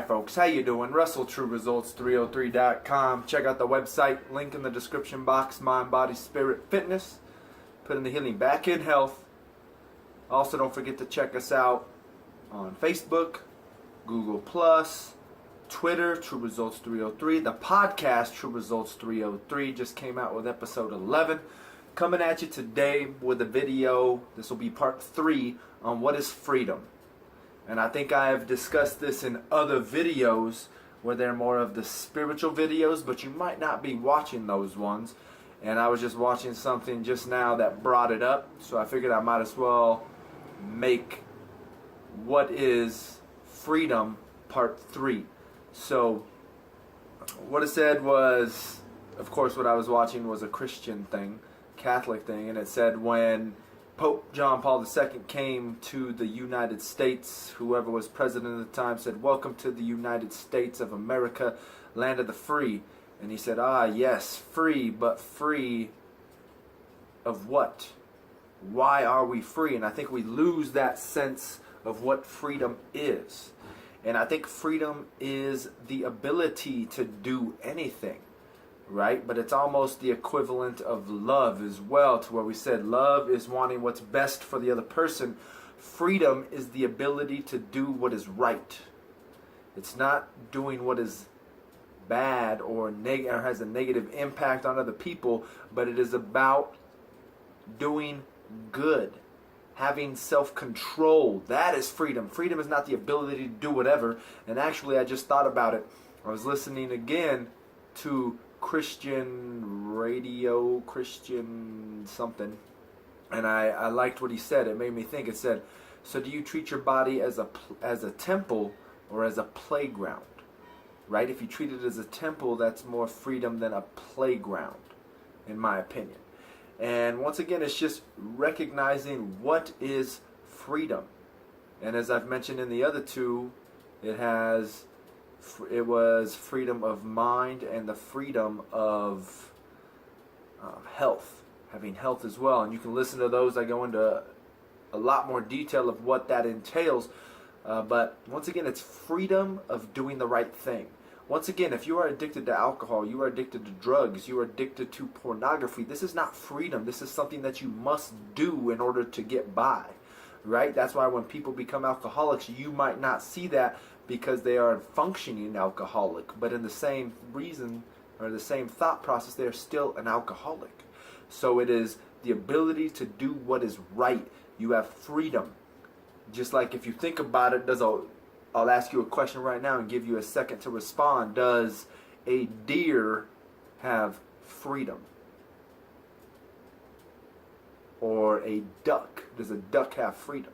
folks, how you doing? Russell, TrueResults303.com. Check out the website, link in the description box. Mind, body, spirit, fitness. Putting the healing back in health. Also, don't forget to check us out on Facebook, Google+, Twitter, TrueResults303. The podcast, TrueResults303, just came out with episode 11. Coming at you today with a video. This will be part 3 on what is freedom. And I think I have discussed this in other videos where they're more of the spiritual videos, but you might not be watching those ones. And I was just watching something just now that brought it up, so I figured I might as well make what is freedom part 3. So what it said was, of course what I was watching was a Christian thing, Catholic thing, and it said when Pope John Paul II came to the United States, whoever was president at the time said, "Welcome to the United States of America, land of the free." And he said, yes, free, but free of what? Why are we free? And I think we lose that sense of what freedom is. And I think freedom is the ability to do anything. Right? But it's almost the equivalent of love as well, to where we said love is wanting what's best for the other person. Freedom is the ability to do what is right. It's not doing what is bad or has a negative impact on other people, but it is about doing good, having self-control. That is freedom. Freedom is not the ability to do whatever. And actually, I just thought about it. I was listening again to Christian radio, Christian something, and I liked what he said. It made me think. It said, so do you treat your body as a temple or as a playground? Right? If you treat it as a temple, that's more freedom than a playground, in my opinion. And once again, it's just recognizing what is freedom. And as I've mentioned in the other two, it was freedom of mind and the freedom of health, having health as well. And you can listen to those. I go into a lot more detail of what that entails. But once again, it's freedom of doing the right thing. Once again, if you are addicted to alcohol, you are addicted to drugs, you are addicted to pornography, this is not freedom. This is something that you must do in order to get by. Right? That's why when people become alcoholics, you might not see that because they are functioning alcoholic, but in the same reason or the same thought process, they're still an alcoholic. So it is the ability to do what is right. You have freedom. Just like if you think about it, I'll ask you a question right now and give you a second to respond. Does a deer have freedom? Or a duck? Does a duck have freedom?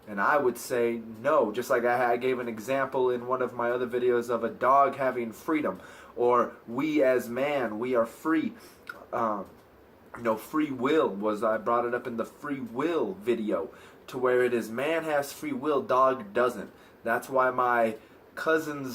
And I would say no, just like I gave an example in one of my other videos of a dog having freedom. Or we as man, we are free. Free will was, I brought it up in the free will video, to where it is man has free will, dog doesn't. That's why my cousin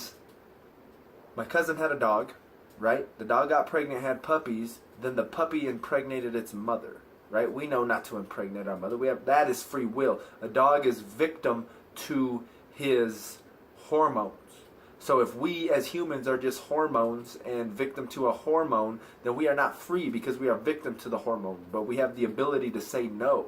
had a dog, right? The dog got pregnant, had puppies, then the puppy impregnated its mother. Right? We know not to impregnate our mother. That is free will. A dog is victim to his hormones. So if we as humans are just hormones and victim to a hormone, then we are not free because we are victim to the hormone. But we have the ability to say no.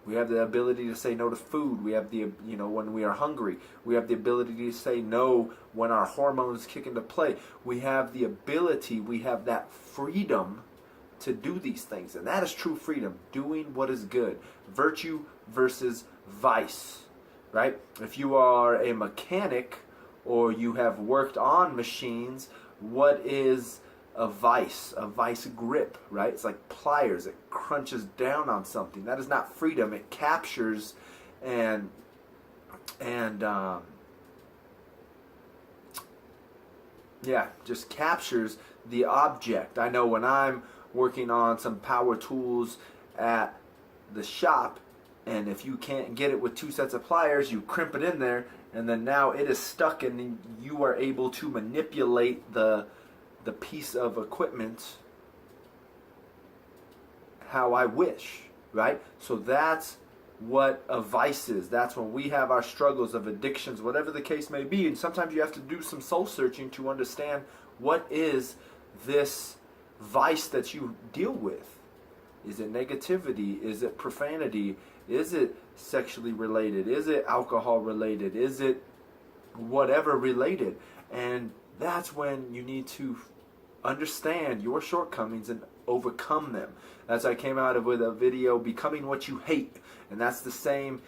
We have the ability to say no to food. We have when we are hungry. We have the ability to say no when our hormones kick into play. We have the ability, we have that freedom to do these things, and that is true freedom, doing what is good. Virtue versus vice, right? If you are a mechanic or you have worked on machines, what is a vice? A vice grip, right? It's like pliers. It crunches down on something. That is not freedom. It captures and just captures the object. I know when I'm working on some power tools at the shop, and if you can't get it with 2 sets of pliers, you crimp it in there, and then now it is stuck, and you are able to manipulate the piece of equipment how I wish, right? So that's what a vice is. That's when we have our struggles of addictions, whatever the case may be. And sometimes you have to do some soul searching to understand what is this vice that you deal with. Is it negativity? Is it profanity? Is it sexually related? Is it alcohol related? Is it whatever related? And that's when you need to understand your shortcomings and overcome them. As I came out with a video, Becoming What You Hate. And that's the same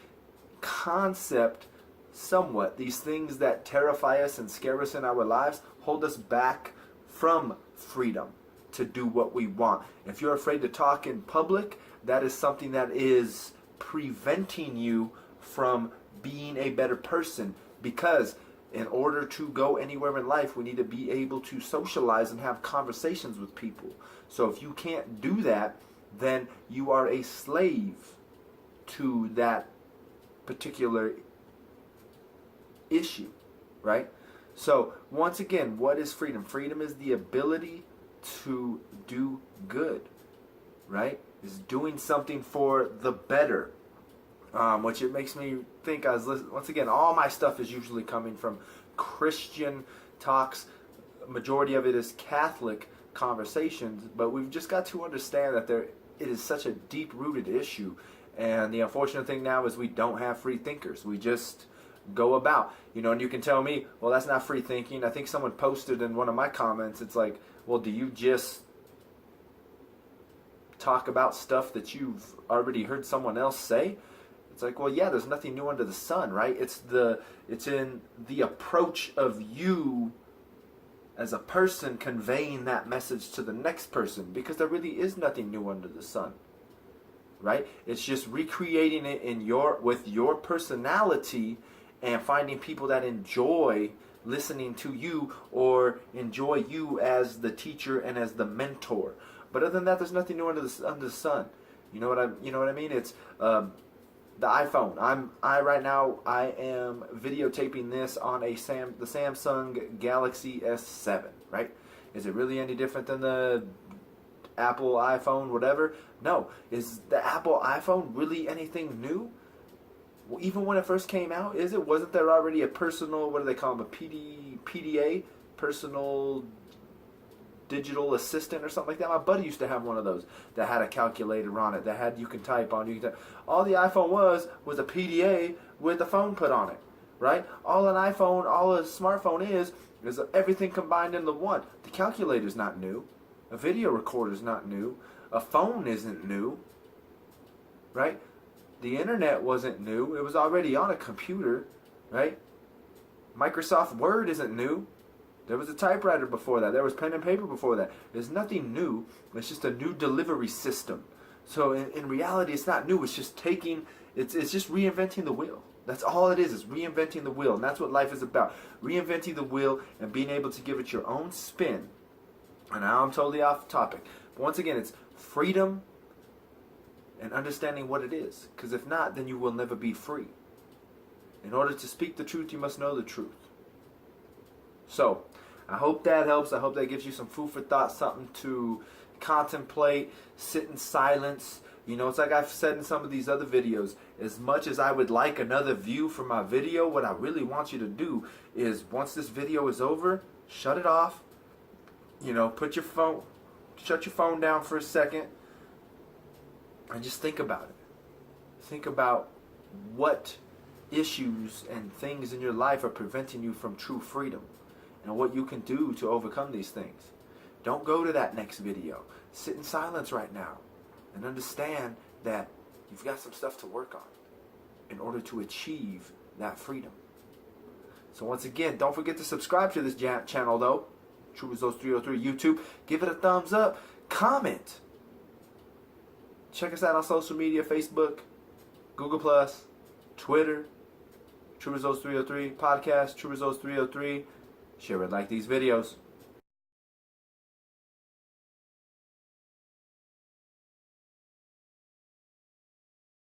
concept somewhat. These things that terrify us and scare us in our lives hold us back from freedom to do what we want. If you're afraid to talk in public, that is something that is preventing you from being a better person, because in order to go anywhere in life, we need to be able to socialize and have conversations with people. So if you can't do that, then you are a slave to that particular issue, right? So once again, what is freedom? Freedom is the ability to do good, right? Is doing something for the better. Which it makes me think, once again, all my stuff is usually coming from Christian talks. Majority of it is Catholic conversations, but we've just got to understand that it is such a deep-rooted issue. And the unfortunate thing now is we don't have free thinkers. We just go about, and you can tell me, well, that's not free thinking. I think someone posted in one of my comments, it's like, well, do you just talk about stuff that you've already heard someone else say? It's like, well, yeah, there's nothing new under the sun, right? It's in the approach of you as a person conveying that message to the next person, because there really is nothing new under the sun, right? It's just recreating it with your personality and finding people that enjoy listening to you or enjoy you as the teacher and as the mentor. But other than that, there's nothing new under the sun. You know what I mean? It's the iPhone. Right now I am videotaping this on the Samsung Galaxy S7, right? Is it really any different than the Apple iPhone, whatever? No. Is the Apple iPhone really anything new? Well, even when it first came out, wasn't there already a personal, what do they call them, a PDA, personal digital assistant or something like that? My buddy used to have one of those that had a calculator on it, that you can type on. All the iPhone was a PDA with a phone put on it, right? All a smartphone is everything combined into one. The calculator's not new. A video recorder's not new. A phone isn't new, right? The internet wasn't new. It was already on a computer, right? Microsoft Word isn't new. There was a typewriter before that. There was pen and paper before that. There's nothing new. It's just a new delivery system. So in reality, it's not new. It's just it's just reinventing the wheel. That's all it is reinventing the wheel. And that's what life is about. Reinventing the wheel and being able to give it your own spin. And now I'm totally off topic. But once again, it's freedom and understanding what it is. Because if not, then you will never be free. In order to speak the truth, you must know the truth. So, I hope that helps. I hope that gives you some food for thought, something to contemplate, sit in silence. It's like I've said in some of these other videos, as much as I would like another view for my video, what I really want you to do is, once this video is over, shut it off. Shut your phone down for a second, and just think about it. Think about what issues and things in your life are preventing you from true freedom, and what you can do to overcome these things. Don't go to that next video. Sit in silence right now and understand that you've got some stuff to work on in order to achieve that freedom. So once again, don't forget to subscribe to this channel though. True Results 303 YouTube. Give it a thumbs up. Comment. Check us out on social media, Facebook, Google+, Twitter, True Results 303, podcast, True Results 303. Share and like these videos.